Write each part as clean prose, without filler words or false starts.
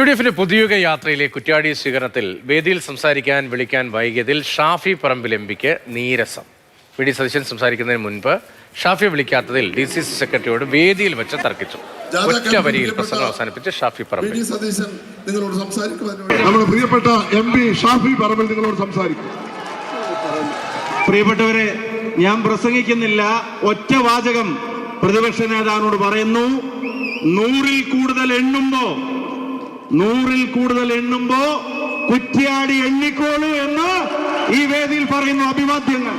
യുഡിഎഫിന്റെ പുതിയുഗ യാത്രയിലെ കുറ്റ്യാടി സ്വീകരണത്തിൽ വേദിയിൽ സംസാരിക്കാൻ വിളിക്കാൻ വൈകിയതിൽ ഷാഫി പറമ്പിൽ എംപിക്ക് നീരസം. വി.ഡി. സതീശൻ സംസാരിക്കുന്നതിന് മുൻപ് ഷാഫി വിളിക്കാത്തതിൽ DCC സെക്രട്ടറിയോട് വേദിയിൽ വെച്ച് തർക്കിച്ചു. ഒറ്റ വരിയിൽ പ്രസംഗം അവസാനിപ്പിച്ച് ഷാഫി പറമ്പിൽ. നമ്മുടെ പ്രിയപ്പെട്ട MP ഷാഫി പറമ്പിൽ നിങ്ങളോട് സംസാരിക്കും. പ്രിയപ്പെട്ടവരെ, ഞാൻ പ്രസംഗിക്കുന്നില്ല. ഒറ്റ വാചകം പ്രതിപക്ഷ നേതാവിനോട് പറയുന്നു. നൂറിൽ കൂടുതൽ എണ്ണുമ്പോ കുറ്റ്യാടി എണ്ണിക്കോളൂ എന്ന് ഈ വേദിയിൽ പറയുന്നു. അഭിവാദ്യങ്ങൾ.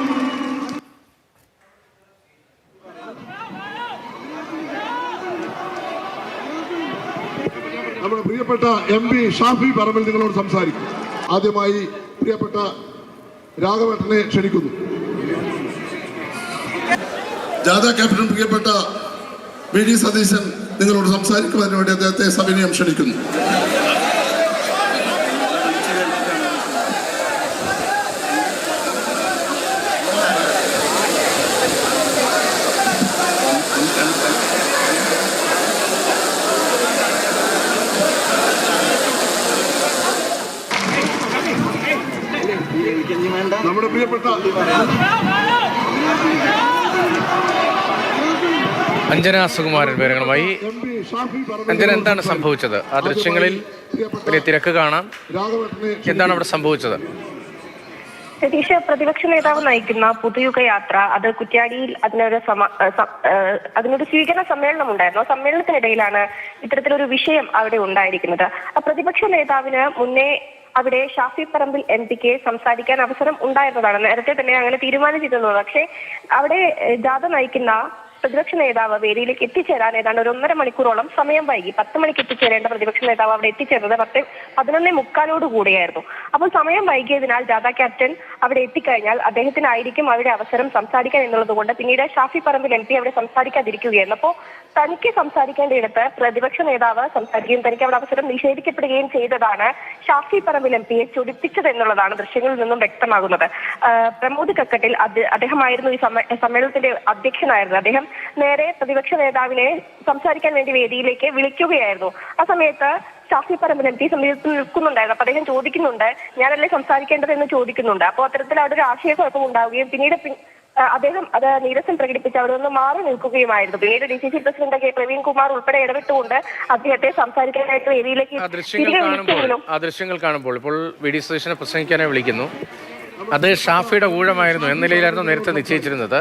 നമ്മുടെ പ്രിയപ്പെട്ട MP ഷാഫി പറമ്പിൽ നിങ്ങളോട് സംസാരിക്കും. ആദ്യമായി പ്രിയപ്പെട്ട രാഘവേട്ടനെ ക്ഷണിക്കുന്നു. ജാഥ ക്യാപ്റ്റൻ പ്രിയപ്പെട്ട V.D. സതീശൻ നിങ്ങളോട് സംസാരിക്കുവാൻ വേണ്ടി അദ്ദേഹത്തെ സവിനയം ക്ഷണിക്കുന്നു. നമ്മുടെ പ്രിയപ്പെട്ട അഞ്ജന സുകുമാരൻ വിവരങ്ങളുമായി. അഞ്ജന, എന്താണ് സംഭവിച്ചത്? ആ ദൃശ്യങ്ങളിൽ വലിയ തിരക്ക് കാണാം. എന്താണ് അവിടെ സംഭവിച്ചത്? സതീഷ്, പ്രതിപക്ഷ നേതാവ് നയിക്കുന്ന പുതുയുഗ യാത്ര അത് കുറ്റ്യാടിയിൽ അതിനൊരു സ്വീകരണ സമ്മേളനം ഉണ്ടായിരുന്നു. സമ്മേളനത്തിനിടയിലാണ് ഇത്തരത്തിലൊരു വിഷയം അവിടെ ഉണ്ടായിരിക്കുന്നത്. പ്രതിപക്ഷ നേതാവിന് മുന്നേ അവിടെ ഷാഫി പറമ്പിൽ MPക്ക് സംസാരിക്കാൻ അവസരം ഉണ്ടായിരുന്നതാണ്. നേരത്തെ തന്നെ അങ്ങനെ തീരുമാനിച്ചിരുന്നത്. പക്ഷേ അവിടെ ജാഥ നയിക്കുന്ന പ്രതിപക്ഷ നേതാവ് വേദിയിലേക്ക് എത്തിച്ചേരാൻ ഏതാണ്ട് 1.5 മണിക്കൂറോളം സമയം വൈകി. 10 മണിക്ക് എത്തിച്ചേരേണ്ട പ്രതിപക്ഷ നേതാവ് അവിടെ എത്തിച്ചേർന്നത് 11:45 കൂടിയായിരുന്നു. അപ്പോൾ സമയം വൈകിയതിനാൽ ജാഥ ക്യാപ്റ്റൻ അവിടെ എത്തിക്കഴിഞ്ഞാൽ അദ്ദേഹത്തിനായിരിക്കും അവിടെ അവസരം സംസാരിക്കാൻ എന്നുള്ളത് കൊണ്ട് പിന്നീട് ഷാഫി പറമ്പിൽ MP അവിടെ സംസാരിക്കാതിരിക്കുകയായിരുന്നു. അപ്പോൾ തനിക്ക് സംസാരിക്കേണ്ടയിടത്ത് പ്രതിപക്ഷ നേതാവ് സംസാരിക്കുകയും തനിക്ക് അവിടെ അവസരം നിഷേധിക്കപ്പെടുകയും ചെയ്തതാണ് ഷാഫി പറമ്പിൽ MPയെ ചൊടിപ്പിച്ചത് എന്നുള്ളതാണ് ദൃശ്യങ്ങളിൽ നിന്നും വ്യക്തമാകുന്നത്. പ്രമോദ് കക്കട്ടിൽ അദ്ദേഹമായിരുന്നു ഈ സമ്മേളനത്തിന്റെ അധ്യക്ഷനായിരുന്നത്. അദ്ദേഹം നേരെ പ്രതിപക്ഷ നേതാവിനെ സംസാരിക്കാൻ വേണ്ടി വേദിയിലേക്ക് വിളിക്കുകയായിരുന്നു. ആ സമയത്ത് ഷാഫി പറമ്പിൽ MP സമീപത്ത് നിൽക്കുന്നുണ്ടായിരുന്നു. അപ്പൊ അദ്ദേഹം ചോദിക്കുന്നുണ്ട്, ഞാനല്ലേ സംസാരിക്കേണ്ടത് എന്ന് ചോദിക്കുന്നുണ്ട്. അപ്പോൾ അത്തരത്തിൽ അവിടെ ഒരു ആശയക്കുഴപ്പം ഉണ്ടാവുകയും പിന്നീട് അദ്ദേഹം അത് നീരസം പ്രകടിപ്പിച്ച് അവിടെ നിന്ന് മാറി നിൽക്കുകയുമായിരുന്നു. പിന്നീട് DCC president K. Praveen Kumar ഉൾപ്പെടെ ഇടപെട്ടുകൊണ്ട് അദ്ദേഹത്തെ സംസാരിക്കാനായിട്ട് വേദിയിലേക്ക് ആ ദൃശ്യങ്ങൾ കാണുമ്പോൾ ഇപ്പോൾ V.D. സതീശനെ പ്രസംഗിക്കാനായി വിളിക്കുന്നു. അത് ഷാഫിയുടെ ഊഴമായിരുന്നു എന്ന നിലയിലായിരുന്നു നേരത്തെ നിശ്ചയിച്ചിരുന്നത്.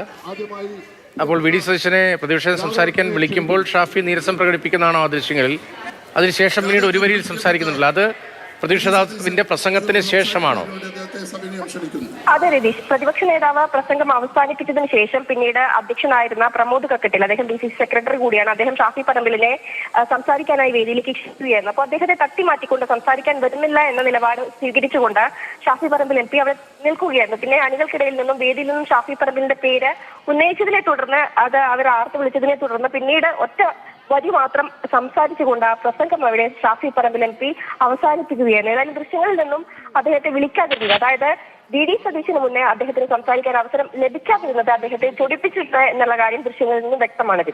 അപ്പോൾ V.D. സതീശനെ പ്രതിപക്ഷം സംസാരിക്കാൻ വിളിക്കുമ്പോൾ ഷാഫി നീരസം പ്രകടിപ്പിക്കുന്നതാണോ ആ ദൃശ്യങ്ങളിൽ? അതിനുശേഷം പിന്നീട് ഒരു വരിയിൽ സംസാരിക്കുന്നുണ്ടല്ലോ, അത് പ്രതിപക്ഷ നേതാവിന്റെ പ്രസംഗത്തിന് ശേഷമാണോ? അതെ രതീഷ്, പ്രതിപക്ഷ നേതാവ് പ്രസംഗം അവസാനിപ്പിച്ചതിന് ശേഷം പിന്നീട് അധ്യക്ഷനായിരുന്ന പ്രമോദ് കക്കട്ടിൽ, അദ്ദേഹം DCC സെക്രട്ടറി കൂടിയാണ്, അദ്ദേഹം ഷാഫി പറമ്പിലിനെ സംസാരിക്കാനായി വേദിയിലേക്ക് ക്ഷണിക്കുകയായിരുന്നു. അപ്പോൾ അദ്ദേഹത്തെ തട്ടിമാറ്റിക്കൊണ്ട് സംസാരിക്കാൻ വരുന്നില്ല എന്ന നിലപാട് സ്വീകരിച്ചുകൊണ്ട് ഷാഫി പറമ്പിൽ MP അവിടെ നിൽക്കുകയായിരുന്നു. പിന്നെ അണികൾക്കിടയിൽ നിന്നും വേദിയിൽ നിന്നും ഷാഫി പറമ്പിലിന്റെ പേര് ഉന്നയിച്ചതിനെ തുടർന്ന് അത് അവർ ആർത്തു വിളിച്ചതിനെ തുടർന്ന് പിന്നീട് ഒറ്റ വരി മാത്രം സംസാരിച്ചുകൊണ്ട് ആ പ്രസംഗം അവിടെ ഷാഫി പറമ്പിൽ MP അവസാനിപ്പിക്കുകയാണ്. ഏതായാലും ദൃശ്യങ്ങളിൽ നിന്നും അദ്ദേഹത്തെ വിളിക്കാതിരുന്നത്, അതായത് V.D. സതീശന് മുന്നേ അദ്ദേഹത്തിന് സംസാരിക്കാൻ അവസരം ലഭിക്കാതിരുന്നത് അദ്ദേഹത്തെ ചൊടിപ്പിച്ചിട്ട് എന്നുള്ള കാര്യം ദൃശ്യങ്ങളിൽ നിന്നും വ്യക്തമാണ്.